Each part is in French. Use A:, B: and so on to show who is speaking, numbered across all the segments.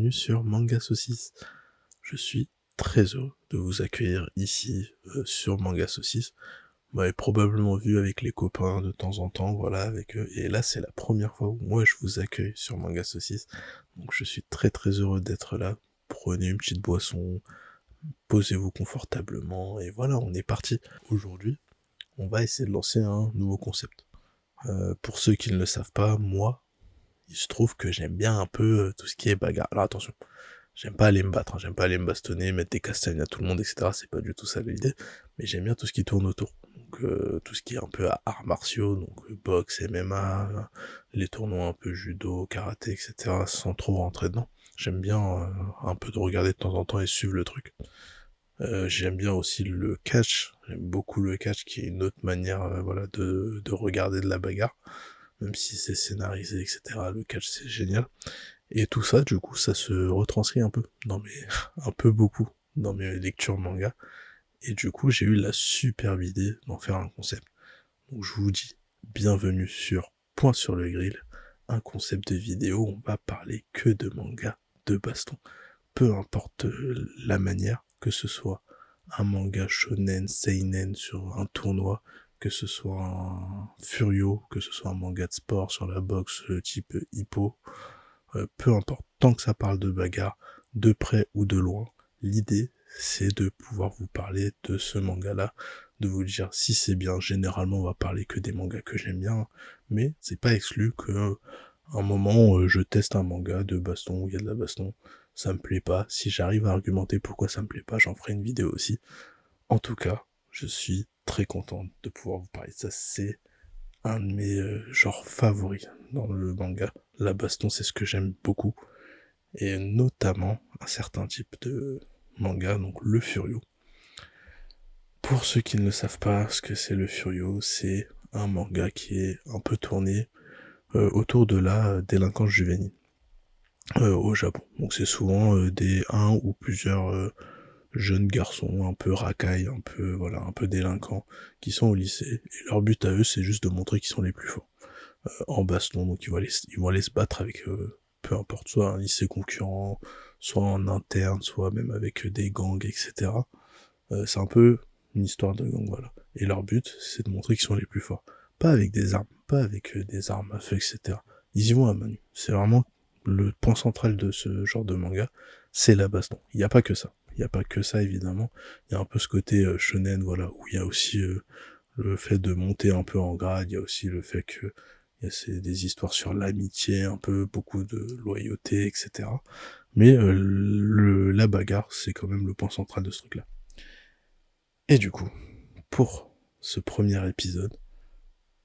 A: bienvenue sur Manga Saucisse. Je suis très heureux de vous accueillir ici sur Manga Saucisse. Vous m'avez probablement vu avec les copains de temps en temps, voilà, avec eux. Et là, c'est la première fois où moi je vous accueille sur Manga Saucisse. Donc je suis très heureux d'être là. Prenez une petite boisson, posez-vous confortablement, et voilà, on est parti. Aujourd'hui, on va essayer de lancer un nouveau concept. Pour ceux qui ne le savent pas, moi, il se trouve que j'aime bien un peu tout ce qui est bagarre. Alors attention, j'aime pas aller me battre, j'aime pas aller me bastonner, mettre des castagnes à tout le monde, etc. C'est pas du tout ça l'idée, mais j'aime bien tout ce qui tourne autour. Donc tout ce qui est un peu arts martiaux, donc boxe, MMA, les tournois un peu judo, karaté, etc. sans trop rentrer dedans. J'aime bien un peu de regarder de temps en temps et suivre le truc. J'aime bien aussi le catch, j'aime beaucoup le catch qui est une autre manière voilà, de regarder de la bagarre, même si c'est scénarisé, etc. Le catch c'est génial. Et tout ça, du coup, ça se retranscrit un peu dans mes, un peu beaucoup, dans mes lectures manga. Et du coup, j'ai eu la superbe idée d'en faire un concept. Donc je vous dis, bienvenue sur Point sur le Grill, un concept de vidéo où on va parler que de manga, de baston. Peu importe la manière, que ce soit un manga shonen, seinen sur un tournoi, que ce soit un furio, que ce soit un manga de sport sur la boxe type hippo, peu importe, tant que ça parle de bagarre, de près ou de loin, l'idée c'est de pouvoir vous parler de ce manga-là, de vous dire si c'est bien. Généralement on va parler que des mangas que j'aime bien, mais c'est pas exclu que un moment je teste un manga de baston où il y a de la baston, ça me plaît pas. Si j'arrive à argumenter pourquoi ça me plaît pas, j'en ferai une vidéo aussi. En tout cas, je suis très content de pouvoir vous parler de ça. C'est un de mes genres favoris dans le manga. La baston, c'est ce que j'aime beaucoup. Et notamment un certain type de manga, donc le Furio. Pour ceux qui ne le savent pas, ce que c'est le Furio, c'est un manga qui est un peu tourné autour de la délinquance juvénile au Japon. Donc c'est souvent des un ou plusieurs jeunes garçons un peu racailles, un peu voilà, un peu délinquants qui sont au lycée, et leur but à eux c'est juste de montrer qu'ils sont les plus forts en baston. Donc ils vont aller se battre avec peu importe, soit un lycée concurrent, soit en interne, soit même avec des gangs, etc. C'est un peu une histoire de gang, voilà. Et leur but c'est de montrer qu'ils sont les plus forts, pas avec des armes, pas avec des armes à feu, etc. Ils y vont à main nue. C'est vraiment le point central de ce genre de manga, c'est la baston. Il n'y a pas que ça. Il n'y a pas que ça, évidemment. Il y a un peu ce côté shonen, voilà, où il y a aussi le fait de monter un peu en grade, il y a aussi le fait que c'est des histoires sur l'amitié, un peu beaucoup de loyauté, etc. Mais la bagarre, c'est quand même le point central de ce truc-là. Et du coup, pour ce premier épisode,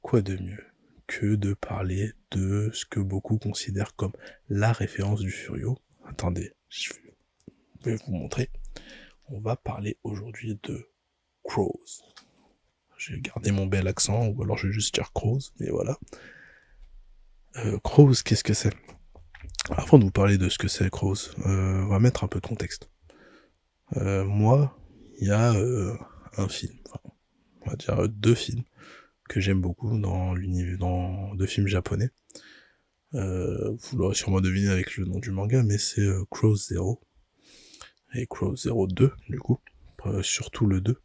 A: quoi de mieux que de parler de ce que beaucoup considèrent comme la référence du Furio. Attendez, je vais vous montrer. On va parler aujourd'hui de Crows. J'ai gardé mon bel accent, ou alors je vais juste dire Crows, mais voilà. Crows, qu'est-ce que c'est? Avant de vous parler de ce que c'est Crows, on va mettre un peu de contexte. Moi, il y a un film, enfin, on va dire deux films que j'aime beaucoup dans l'univers, dans deux films japonais. Vous l'aurez sûrement deviné avec le nom du manga, mais c'est Crows Zero et Crows Zero 2, du coup, surtout le 2,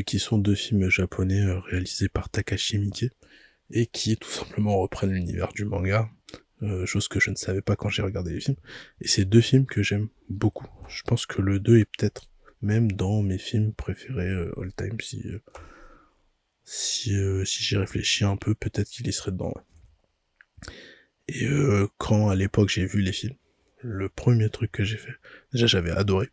A: qui sont deux films japonais réalisés par Takashi Miike, et qui tout simplement reprennent l'univers du manga, chose que je ne savais pas quand j'ai regardé les films, et c'est deux films que j'aime beaucoup. Je pense que le 2 est peut-être même dans mes films préférés all time, si j'y réfléchis un peu, peut-être qu'il y serait dedans. Ouais. Et quand à l'époque j'ai vu les films, le premier truc que j'ai fait, déjà j'avais adoré.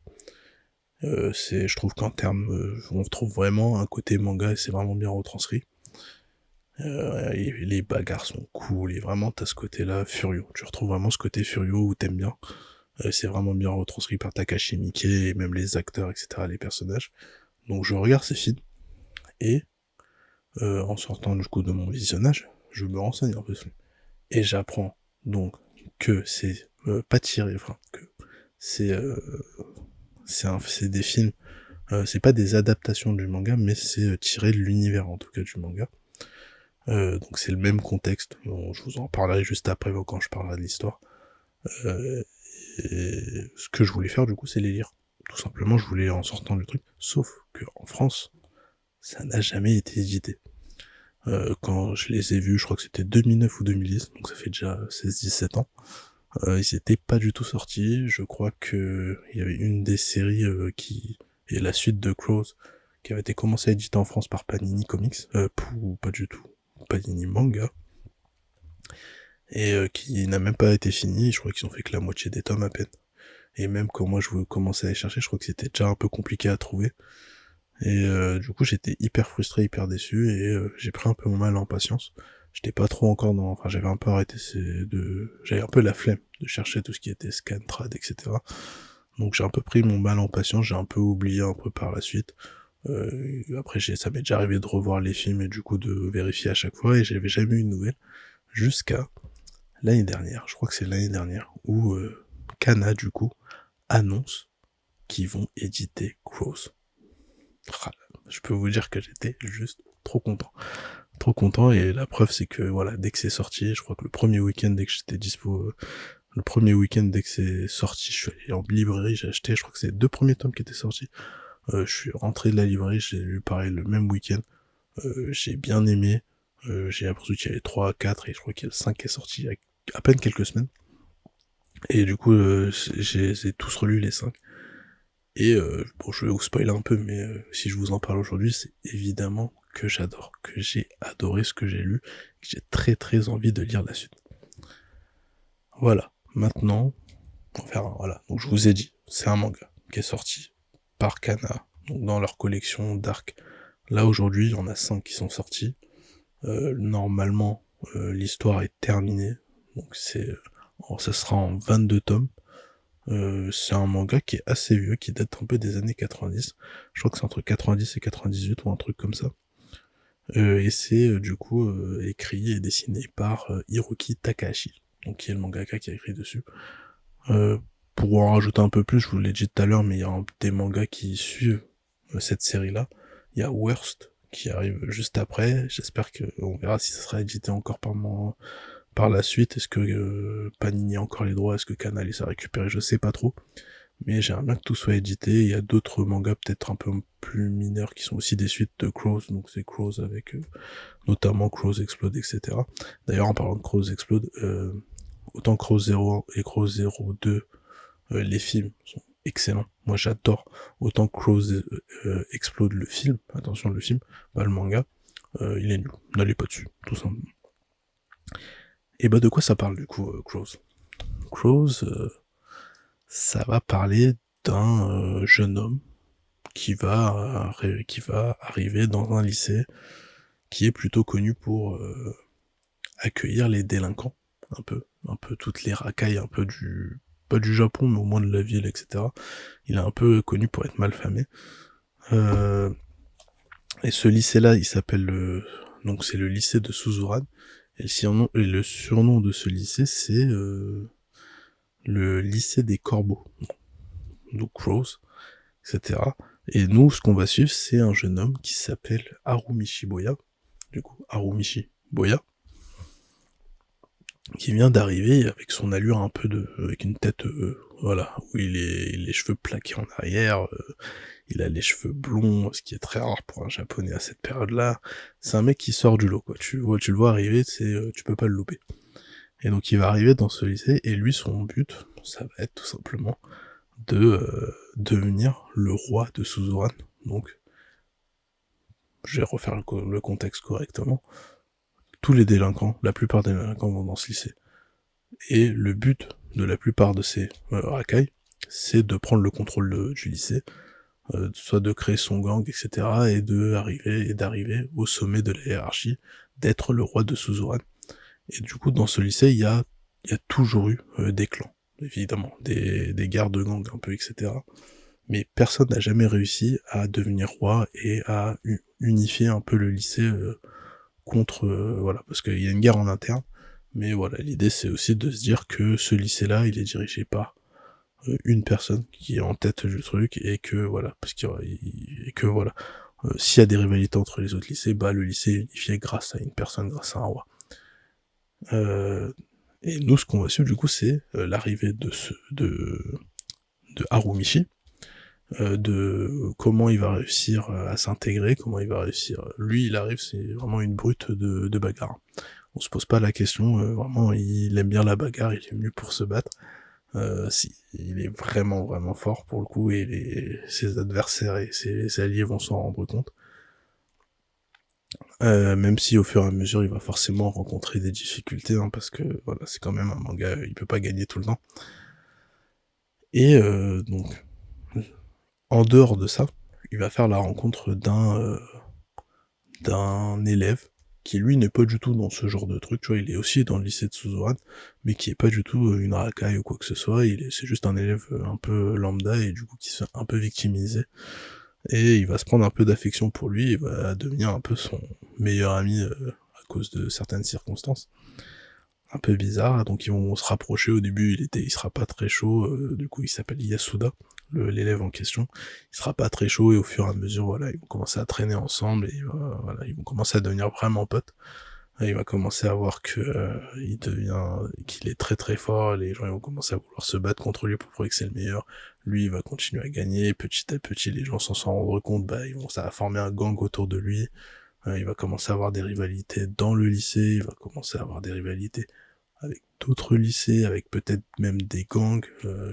A: Je trouve qu'en termes, on retrouve vraiment un côté manga et c'est vraiment bien retranscrit. Les bagarres sont cool et vraiment t'as ce côté-là Furio. Tu retrouves vraiment ce côté Furio où t'aimes bien. C'est vraiment bien retranscrit par Takashi Miike et même les acteurs, etc., les personnages. Donc je regarde ces films et en sortant du coup de mon visionnage, je me renseigne un peu dessus. Et j'apprends donc que c'est pas tiré, enfin que c'est des films, c'est pas des adaptations du manga, mais c'est tiré de l'univers en tout cas du manga. Donc c'est le même contexte, bon, je vous en parlerai juste après quand je parlerai de l'histoire. et ce que je voulais faire du coup, c'est les lire. Tout simplement, je voulais en sortant du truc. Sauf que en France, ça n'a jamais été édité. Quand je les ai vus, je crois que c'était 2009 ou 2010, donc ça fait déjà 16-17 ans. Ils étaient pas du tout sortis. Je crois que il y avait une des séries qui est la suite de Crows, qui avait été commencée à éditer en France par Panini Comics, pas du tout, Panini Manga, et qui n'a même pas été finie. Je crois qu'ils ont fait que la moitié des tomes à peine. Et même quand moi je voulais commencer à les chercher, je crois que c'était déjà un peu compliqué à trouver. Et du coup j'étais hyper frustré, hyper déçu, et j'ai pris un peu mon mal en patience. J'étais pas trop encore dans... Enfin j'avais un peu arrêté J'avais un peu la flemme de chercher tout ce qui était scan, trad, etc. Donc j'ai un peu pris mon mal en patience, j'ai un peu oublié un peu par la suite. Après ça m'est déjà arrivé de revoir les films et du coup de vérifier à chaque fois, et j'avais jamais eu de nouvelles. Jusqu'à l'année dernière, je crois que c'est l'année dernière, où Kana du coup annonce qu'ils vont éditer Crows. Je peux vous dire que j'étais juste trop content. Trop content, et la preuve c'est que voilà, dès que c'est sorti, je crois que le premier week-end dès que j'étais dispo, le premier week-end dès que c'est sorti, je suis allé en librairie, j'ai acheté, je crois que c'est les 2 premiers tomes qui étaient sortis. Je suis rentré de la librairie, j'ai lu pareil le même week-end. J'ai bien aimé. J'ai l'impression qu'il y avait 3, 4, et je crois qu'il y a le 5 qui est sorti il y a à peine quelques semaines. Et du coup, j'ai tous relus les 5. Et bon, je vais vous spoiler un peu, mais si je vous en parle aujourd'hui, c'est évidemment que j'adore, que j'ai adoré ce que j'ai lu, que j'ai très très envie de lire la suite. Voilà, maintenant, enfin voilà, donc je vous ai dit, c'est un manga qui est sorti par Kana, donc dans leur collection Dark. Là aujourd'hui, il y en a 5 qui sont sortis. Normalement, l'histoire est terminée, donc ça sera en 22 tomes. C'est un manga qui est assez vieux, qui date un peu des années 90. Je crois que c'est entre 90 et 98 ou un truc comme ça. Et c'est du coup écrit et dessiné par Hiroki Takahashi, donc qui est le mangaka qui a écrit dessus. Pour en rajouter un peu plus, je vous l'ai dit tout à l'heure, mais il y a des mangas qui suivent cette série-là. Il y a Worst qui arrive juste après. J'espère qu'on verra si ça sera édité encore par la suite. Est-ce que Panini a encore les droits? Est-ce que Canal les a récupérés? Je sais pas trop. Mais j'aimerais bien que tout soit édité. Il y a d'autres mangas peut-être un peu plus mineurs qui sont aussi des suites de Crows. Donc c'est Crows avec notamment Crows Explode, etc. D'ailleurs, en parlant de Crows Explode, autant Crows 0 et Crows 02, les films sont excellents. Moi j'adore. Autant Crows Explode le film, attention le film, le manga, il est nul. N'allez pas dessus, tout simplement. Et bah de quoi ça parle du coup, Crows? Crows, ça va parler d'un jeune homme qui va arriver dans un lycée qui est plutôt connu pour accueillir les délinquants, un peu toutes les racailles, un peu pas du Japon, mais au moins de la ville, etc. Il est un peu connu pour être malfamé. Et ce lycée-là, il s'appelle donc c'est le lycée de Suzuran. Et le surnom de ce lycée, c'est le lycée des corbeaux. Donc Crows, etc. Et nous, ce qu'on va suivre, c'est un jeune homme qui s'appelle Harumichi Boya. Du coup, Harumichi Boya, qui vient d'arriver avec son allure un peu avec une tête, voilà, où il est les cheveux plaqués en arrière, il a les cheveux blonds, ce qui est très rare pour un japonais à cette période-là. C'est un mec qui sort du lot, quoi. Tu le vois arriver, tu peux pas le louper. Et donc il va arriver dans ce lycée, et lui, son but, ça va être tout simplement de devenir le roi de Suzuran. Donc, je vais refaire le contexte correctement. Tous les délinquants, la plupart des délinquants vont dans ce lycée. Et le but de la plupart de ces racailles, c'est de prendre le contrôle du lycée, soit de créer son gang, etc., et d'arriver au sommet de la hiérarchie, d'être le roi de Suzuran. Et du coup, dans ce lycée, il y a toujours eu des clans, évidemment, des guerres de gang un peu, etc. Mais personne n'a jamais réussi à devenir roi et à unifier un peu le lycée contre... voilà, parce qu'il y a une guerre en interne, mais voilà, l'idée c'est aussi de se dire que ce lycée-là, il est dirigé par une personne qui est en tête du truc, et que voilà, s'il y a des rivalités entre les autres lycées, le lycée est unifié grâce à une personne, grâce à un roi. Et nous, ce qu'on va suivre, du coup, c'est l'arrivée de Harumichi, de comment il va réussir à s'intégrer, comment il va réussir... Lui, il arrive, c'est vraiment une brute de bagarre. On se pose pas la question, vraiment, il aime bien la bagarre, il est venu pour se battre. Si, il est vraiment, vraiment fort pour le coup, et ses adversaires et ses alliés vont s'en rendre compte. Même si au fur et à mesure, il va forcément rencontrer des difficultés, hein, parce que voilà, c'est quand même un manga, il peut pas gagner tout le temps. Et donc, en dehors de ça, il va faire la rencontre d'un élève qui lui n'est pas du tout dans ce genre de truc, tu vois, il est aussi dans le lycée de Suzuran, mais qui est pas du tout une racaille ou quoi que ce soit, c'est juste un élève un peu lambda et du coup qui se fait un peu victimiser. Et il va se prendre un peu d'affection pour lui, il va devenir un peu son meilleur ami à cause de certaines circonstances un peu bizarres, donc ils vont se rapprocher. Au début il sera pas très chaud, du coup il s'appelle Yasuda, l'élève en question, il sera pas très chaud, et au fur et à mesure, voilà, ils vont commencer à traîner ensemble, et voilà, ils vont commencer à devenir vraiment potes. Et il va commencer à voir que qu'il est très très fort, les gens ils vont commencer à vouloir se battre contre lui pour prouver que c'est le meilleur. Lui il va continuer à gagner, petit à petit les gens sans s'en rendre compte, ça va former un gang autour de lui. Il va commencer à avoir des rivalités dans le lycée, il va commencer à avoir des rivalités avec d'autres lycées, avec peut-être même des gangs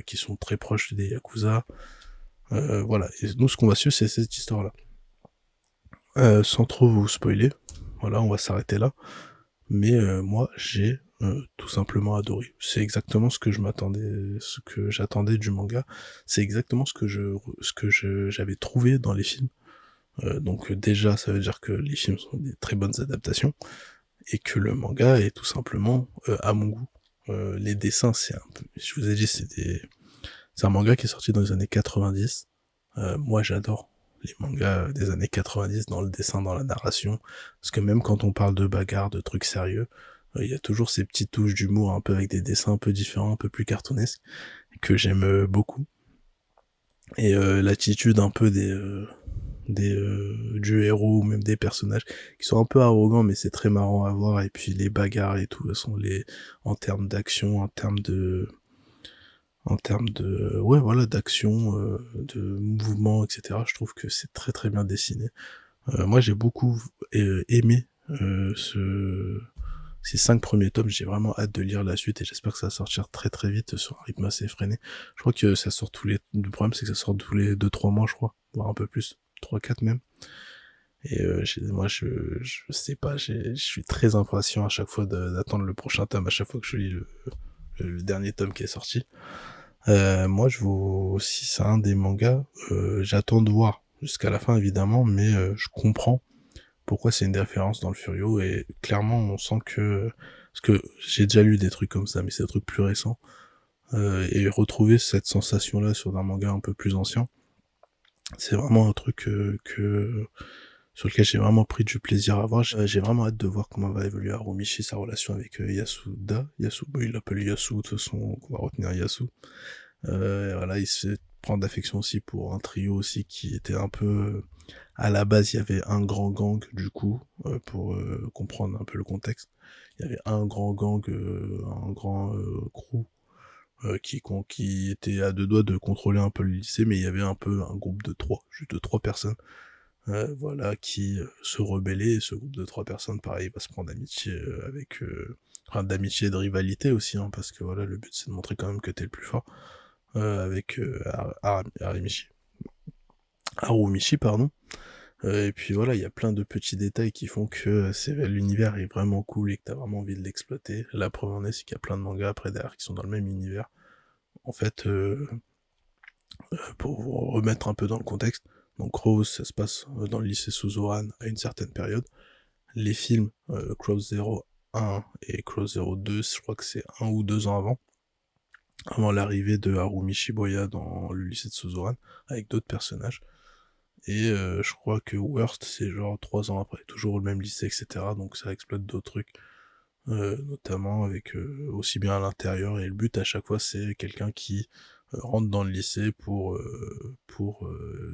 A: qui sont très proches des Yakuza. Voilà, et nous ce qu'on va suivre, c'est cette histoire-là. Sans trop vous spoiler, voilà, on va s'arrêter là. Mais moi, j'ai tout simplement adoré. C'est exactement ce que j'attendais du manga. C'est exactement ce que j'avais trouvé dans les films. Donc déjà, ça veut dire que les films sont des très bonnes adaptations, et que le manga est tout simplement à mon goût. Les dessins, je vous ai dit, c'est un manga qui est sorti dans les années 90. Moi, j'adore les mangas des années 90 dans le dessin, dans la narration, parce que même quand on parle de bagarre, de trucs sérieux, il y a toujours ces petites touches d'humour un peu avec des dessins un peu différents, un peu plus cartoonesques, que j'aime beaucoup. Et l'attitude un peu du héros, ou même des personnages qui sont un peu arrogants, mais c'est très marrant à voir. Et puis les bagarres et tout, en termes d'action, ouais, voilà, d'action, de mouvement, etc. Je trouve que c'est très très bien dessiné. Moi, j'ai beaucoup aimé ces 5 premiers tomes. J'ai vraiment hâte de lire la suite, et j'espère que ça va sortir très très vite sur un rythme assez effréné. Je crois que ça sort le problème, c'est que ça sort tous les 2-3 mois, je crois, voire un peu plus, 3-4 même. Et moi, je sais pas, je suis très impatient à chaque fois d'attendre le prochain tome, à chaque fois que je lis le dernier tome qui est sorti. Moi, si c'est un des mangas, j'attends de voir jusqu'à la fin, évidemment, mais je comprends pourquoi c'est une des références dans le Furio, et clairement, on sent que... Parce que j'ai déjà lu des trucs comme ça, mais c'est des trucs plus récents, et retrouver cette sensation-là sur un manga un peu plus ancien, c'est vraiment un truc sur lequel j'ai vraiment pris du plaisir à voir. J'ai vraiment hâte de voir comment va évoluer Harumichi, sa relation avec Yasu, bon, il l'appelle Yasu, de toute façon, on va retenir Yasu. Voilà, il se prend d'affection aussi pour un trio aussi qui était un peu... À la base, il y avait un grand gang, du coup, pour comprendre un peu le contexte. Il y avait un grand gang, un grand crew, qui était à deux doigts de contrôler un peu le lycée, mais il y avait un peu un groupe de 3, juste de 3 personnes, voilà, qui se rebellaient. Et ce groupe de 3 personnes, pareil, va se prendre d'amitié enfin, d'amitié et de rivalité aussi, hein, parce que voilà, le but c'est de montrer quand même que t'es le plus fort, avec Harumichi, pardon. Et puis voilà, il y a plein de petits détails qui font que l'univers est vraiment cool et que t'as vraiment envie de l'exploiter. La preuve en est, c'est qu'il y a plein de mangas après derrière qui sont dans le même univers. En fait, pour vous remettre un peu dans le contexte, donc Rose, ça se passe dans le lycée Suzuran à une certaine période. Les films Cross Zero 1 et Cross Zero 2, je crois que c'est 1 ou 2 ans avant l'arrivée de Harumi Shibuya dans le lycée de Suzuran, avec d'autres personnages. Et je crois que Worst, c'est genre 3 ans après, toujours le même lycée, etc. Donc ça exploite d'autres trucs, notamment avec aussi bien à l'intérieur. Et le but à chaque fois, c'est quelqu'un qui rentre dans le lycée pour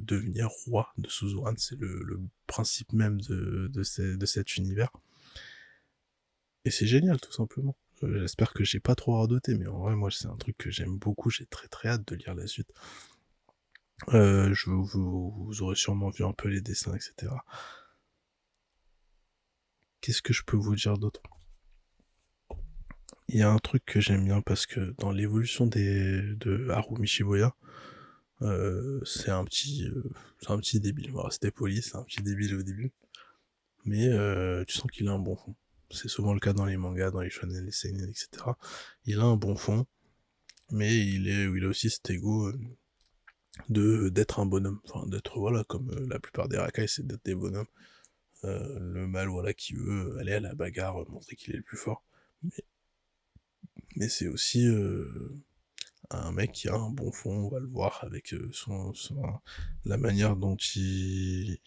A: devenir roi de Suzuran. C'est le principe même de cet univers. Et c'est génial, tout simplement. J'espère que j'ai pas trop radoté, mais en vrai, moi, c'est un truc que j'aime beaucoup, j'ai très, très hâte de lire la suite. Vous aurez sûrement vu un peu les dessins et cetera. Qu'est-ce que je peux vous dire d'autre? Il y a un truc que j'aime bien parce que dans l'évolution de Harumi Shibuya, c'est un petit débile. Voilà, c'était poli, c'est un petit débile au début, mais tu sens qu'il a un bon fond. C'est souvent le cas dans les mangas, dans les shonen, les seinen, etc. Il a un bon fond, mais il a aussi cet ego d'être un bonhomme, enfin d'être voilà comme la plupart des rakai, c'est d'être des bonhommes. Le mâle voilà qui veut aller à la bagarre, montrer qu'il est le plus fort, mais, mais c'est aussi un mec qui a un bon fond, on va le voir avec la manière dont il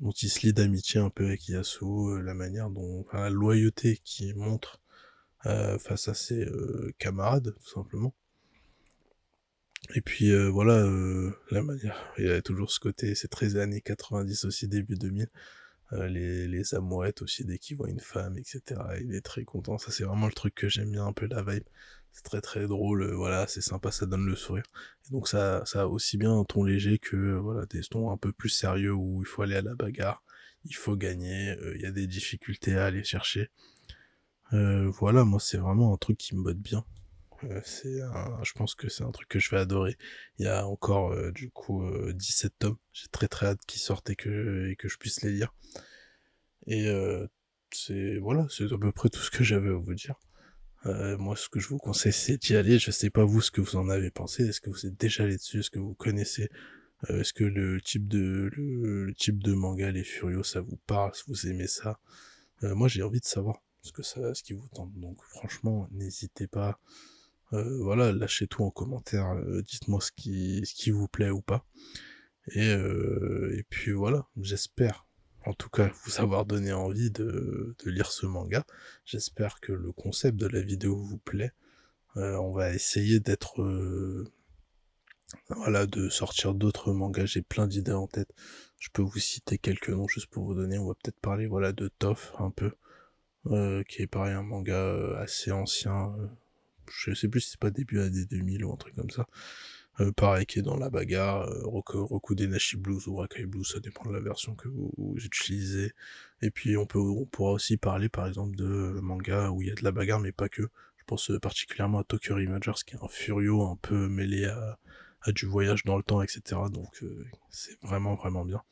A: se lie d'amitié un peu avec Yasuo, la manière dont, enfin, la loyauté qu'il montre face à ses camarades, tout simplement. Et puis voilà, la manière, il y a toujours ce côté, c'est très années 90 aussi, début 2000, les amourettes aussi, dès qu'il voit une femme, etc. Il est très content, ça c'est vraiment le truc que j'aime bien, un peu la vibe. C'est très très drôle, voilà, c'est sympa, ça donne le sourire. Et donc ça a aussi bien un ton léger que voilà, des tons un peu plus sérieux où il faut aller à la bagarre, il faut gagner, il y a des difficultés à aller chercher. Voilà, moi c'est vraiment un truc qui me botte bien. Je pense que c'est un truc que je vais adorer. Il y a encore du coup 17 tomes. J'ai très très hâte qu'ils sortent et que je puisse les lire. Et voilà, c'est à peu près tout ce que j'avais à vous dire. Moi, ce que je vous conseille, c'est d'y aller. Je sais pas vous ce que vous en avez pensé. Est-ce que vous êtes déjà allé dessus? Est-ce que vous connaissez? Est-ce que le type de manga, les Furios, ça vous parle? Si vous aimez ça? Moi, j'ai envie de savoir ce qui vous tente. Donc, franchement, n'hésitez pas. Voilà, lâchez tout en commentaire. Dites-moi ce qui vous plaît ou pas. Et puis voilà, j'espère en tout cas vous avoir donné envie de lire ce manga. J'espère que le concept de la vidéo vous plaît. On va essayer voilà, de sortir d'autres mangas. J'ai plein d'idées en tête. Je peux vous citer quelques noms juste pour vous donner. On va peut-être parler voilà de Toff un peu, qui est pareil un manga assez ancien. Je sais plus si c'est pas début années 2000 ou un truc comme ça. Pareil, qui est dans la bagarre, Roku Denashi Blues ou Rakai Blues, ça dépend de la version que vous utilisez. Et puis on pourra aussi parler par exemple de manga où il y a de la bagarre, mais pas que. Je pense particulièrement à Tokyo Revengers, qui est un furio un peu mêlé à du voyage dans le temps, etc. Donc c'est vraiment vraiment bien.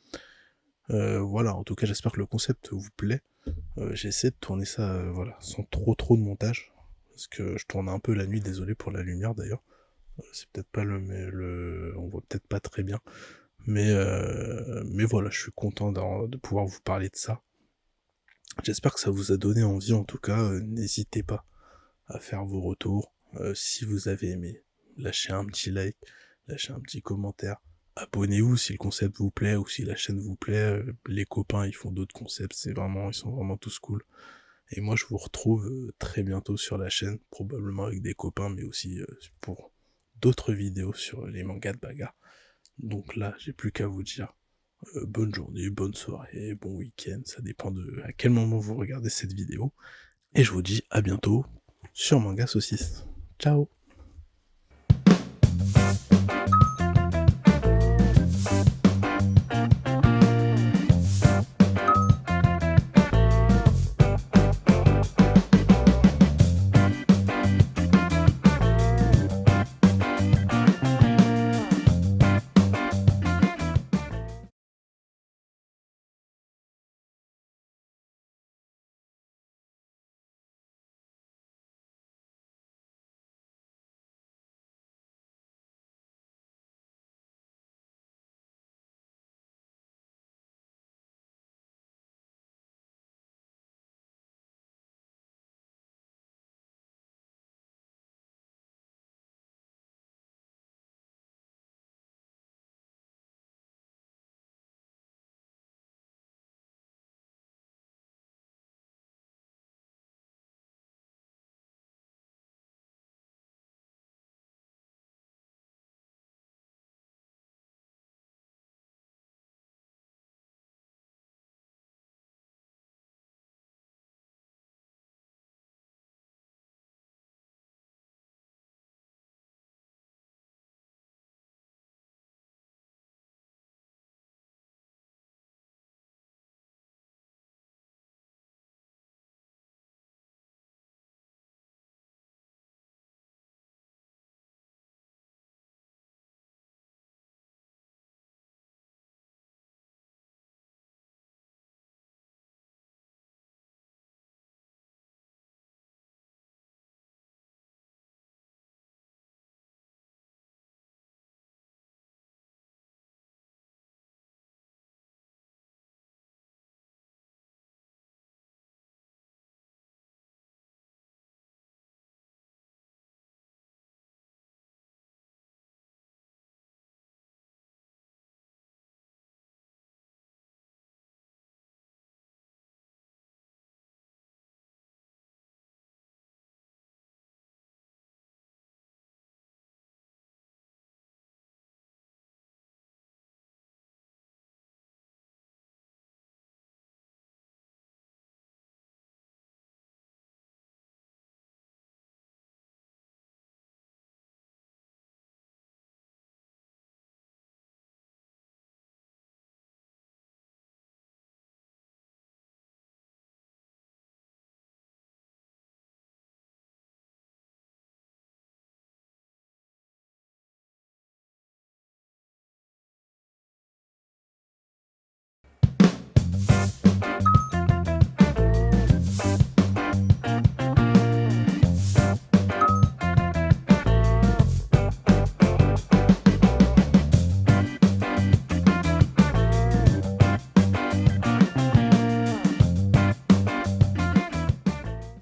A: Voilà, en tout cas j'espère que le concept vous plaît. J'ai essayé de tourner ça voilà, sans trop de montage, parce que je tourne un peu la nuit, désolé pour la lumière d'ailleurs. C'est peut-être pas on voit peut-être pas très bien, mais voilà, je suis content de pouvoir vous parler de ça. J'espère que ça vous a donné envie, en tout cas, n'hésitez pas à faire vos retours. Si vous avez aimé, lâchez un petit like, lâchez un petit commentaire. Abonnez-vous si le concept vous plaît ou si la chaîne vous plaît. Les copains, ils font d'autres concepts, ils sont vraiment tous cool. Et moi, je vous retrouve très bientôt sur la chaîne, probablement avec des copains, mais aussi pour d'autres vidéos sur les mangas de bagarre. Donc là, j'ai plus qu'à vous dire bonne journée, bonne soirée, bon week-end, ça dépend de à quel moment vous regardez cette vidéo. Et je vous dis à bientôt sur Manga Saucisse. Ciao!